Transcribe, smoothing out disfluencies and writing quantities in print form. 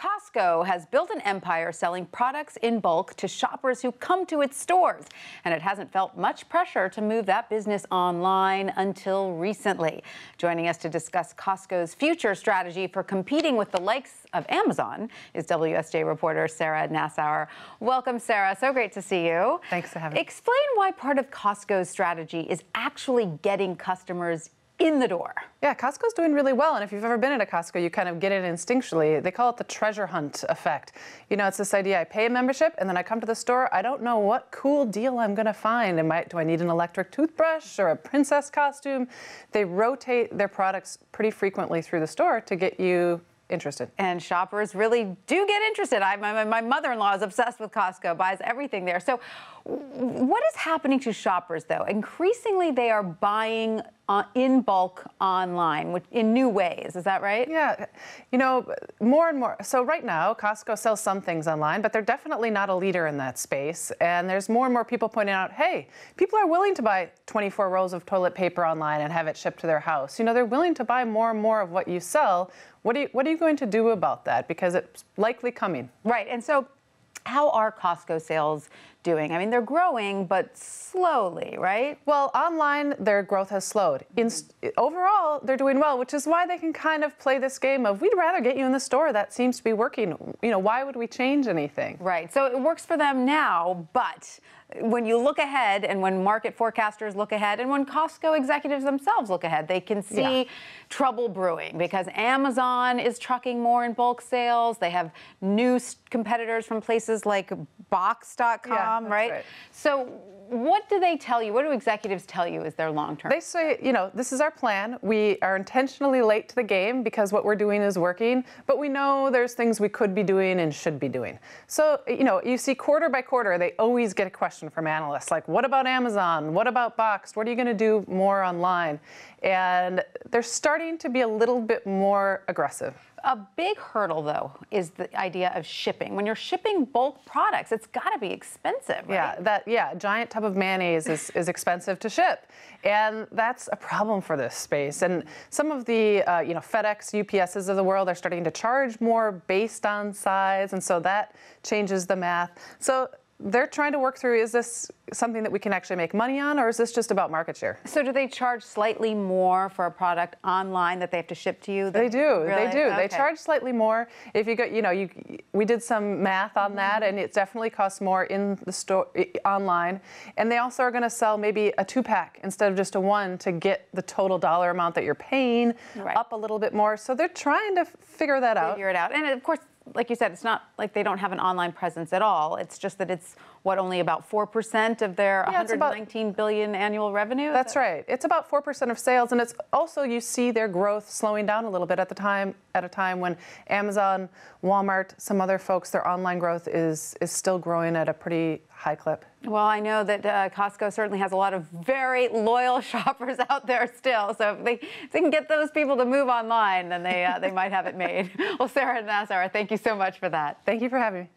Costco has built an empire selling products in bulk to shoppers who come to its stores, and it hasn't felt much pressure to move that business online until recently. Joining us to discuss Costco's future strategy for competing with the likes of Amazon is WSJ reporter Sarah Nassauer. Welcome, Sarah. So great to see you. Thanks for having me. Explain why part of Costco's strategy is actually getting customers in the door. Yeah, Costco's doing really well, and if you've ever been at a Costco, you kind of get it instinctually. They call it the treasure hunt effect. You know, it's this idea: I pay a membership, and then I come to the store. I don't know what cool deal I'm going to find. Do I need an electric toothbrush or a princess costume? They rotate their products pretty frequently through the store to get you interested. And shoppers really do get interested. My mother-in-law is obsessed with Costco, buys everything there. So what is happening to shoppers, though? Increasingly, they are buying in bulk online in new ways. Is that right? Yeah, you know, more and more. So right now, Costco sells some things online, but they're definitely not a leader in that space. And there's more and more people pointing out, hey, people are willing to buy 24 rolls of toilet paper online and have it shipped to their house. You know, they're willing to buy more and more of what you sell. What are you going to do about that? Because it's likely coming. Right. And so how are Costco sales doing? I mean, they're growing, but slowly, right? Well, online, their growth has slowed. Overall, they're doing well, which is why they can kind of play this game of, we'd rather get you in the store. That seems to be working. You know, why would we change anything? Right. So it works for them now, but when you look ahead, and when market forecasters look ahead, and when Costco executives themselves look ahead, they can see trouble brewing because Amazon is trucking more in bulk sales. They have new competitors from places like Box.com, right? So what do they tell you? What do executives tell you is their long-term? They say, you know, this is our plan. We are intentionally late to the game because what we're doing is working, but we know there's things we could be doing and should be doing. So, you know, you see quarter by quarter, they always get a question from analysts like, what about Amazon? What about Boxed? What are you going to do more online? And they're starting to be a little bit more aggressive. A big hurdle, though, is the idea of shipping. When you're shipping bulk products, it's got to be expensive, right? Yeah, a giant tub of mayonnaise is expensive to ship, and that's a problem for this space. And some of the FedEx, UPSs of the world are starting to charge more based on size, and so that changes the math. So they're trying to work through, is this something that we can actually make money on, or is this just about market share? So do they charge slightly more for a product online that they have to ship to you? They do. Really? They do. Okay. They charge slightly more. If you go, we did some math on that, and it definitely costs more in the store online. And they also are going to sell maybe a 2-pack instead of just a 1 to get the total dollar amount that you're paying up a little bit more. So they're trying to figure that out. Figure it out. And of course, like you said, it's not like they don't have an online presence at all. It's just that it's, only about 4% of their $119 billion annual revenue? That's right. It's about 4% of sales, and it's also, you see their growth slowing down a little bit at a time when Amazon, Walmart, some other folks, their online growth is still growing at a pretty high clip. Well, I know that Costco certainly has a lot of very loyal shoppers out there still. So if they can get those people to move online, then they might have it made. Well, Sarah Nassauer, thank you so much for that. Thank you for having me.